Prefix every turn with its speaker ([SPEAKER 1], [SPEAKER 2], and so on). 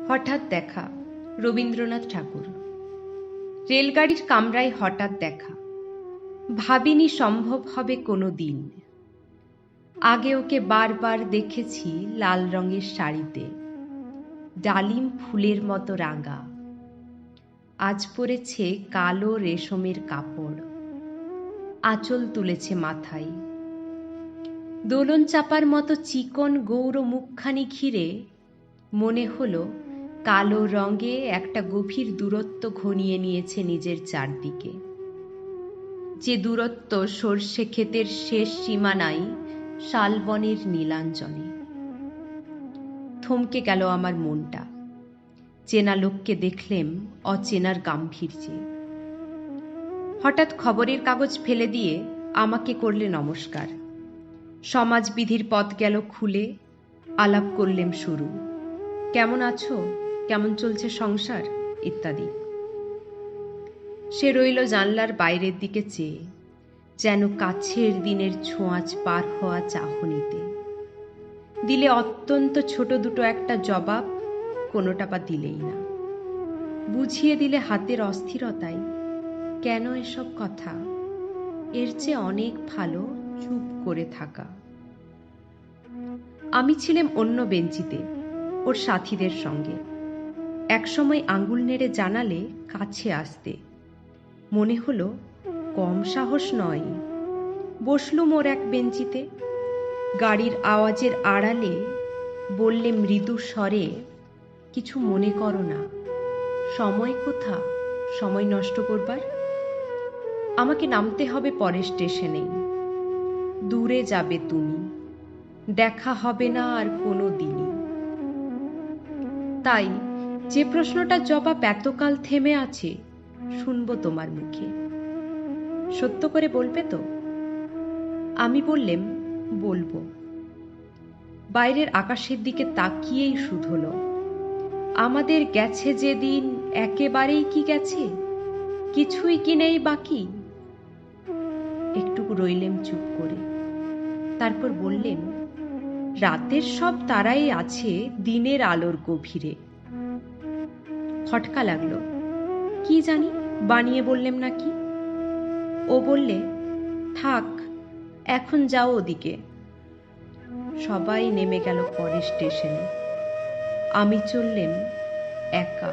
[SPEAKER 1] হঠাৎ দেখা, রবীন্দ্রনাথ ঠাকুর। রেলগাড়ির কামরায় হঠাৎ দেখা, ভাবিনি সম্ভব হবে কোনো দিন। আগে ওকে বারবার দেখেছি লাল রঙের শাড়িতে, ডালিম ফুলের মতো রাঙা। আজ পরেছে কালো রেশমের কাপড়, আঁচল তুলেছে মাথায়। দোলন চাপার মতো চিকন গৌর মুখখানি ঘিরে মনে হলো কালো রঙে একটা গভীর দূরত্ব ঘনিয়ে নিয়েছে নিজের চারদিকে, যে দূরত্ব সর্ষে ক্ষেতের শেষ সীমানায় শালবনের নীলাঞ্জনে। থমকে গেল আমার মনটা, চেনা লোককে দেখলেম অচেনার গাম্ভীর্যে। হঠাৎ খবরের কাগজ ফেলে দিয়ে আমাকে করলে নমস্কার। সমাজবিধির পথ গেল খুলে, আলাপ করলেম শুরু। কেমন আছো, কেমন চলছে সংসার ইত্যাদি। সে রইল জানলার বাইরের দিকে চেয়ে, যেন কাছের দিনের ছোঁয়াচ পার হওয়া চাহনিতে। দিলে অত্যন্ত ছোট দুটো একটা জবাব, কোনোটা বা দিলেই না। বুঝিয়ে দিলে হাতের অস্থিরতায়, কেন এসব কথা, এর চেয়ে অনেক ভালো চুপ করে থাকা। আমি ছিলাম অন্য বেঞ্চিতে, ওর সাথীদের সঙ্গে। একসময় আঙ্গুল নেড়ে জানালে কাছে আসতে। মনে হলো কম সাহস নয়। বসলুম ওর এক বেঞ্চিতে। গাড়ির আওয়াজের আড়ালে বললে মৃদু স্বরে, কিছু মনে করো না। সময় কোথা সময় নষ্ট করবার? আমাকে নামতে হবে পরের স্টেশনেই। দূরে যাবে তুমি, দেখা হবে না আর কোনো দিনই। তাই যে প্রশ্নটার জবাব এতকাল থেমে আছে, শুনবো তোমার মুখে। সত্য করে বলবে তো? আমি বললেম, বলবো। বাইরের আকাশের দিকে তাকিয়েই শুধল, আমাদের গেছে যেদিন একেবারেই কি গেছে, কিছুই কি নেই বাকি। একটুকু রইলেম চুপ করে, তারপর বললেম, রাতের সব তারাই আছে দিনের আলোর গভীরে। খটকা লাগলো, কি জানি বানিয়ে বললেম নাকি। ও বললে, থাক এখন যাও ওদিকে। সবাই নেমে গেল পরের স্টেশনে। আমি চললেম একা।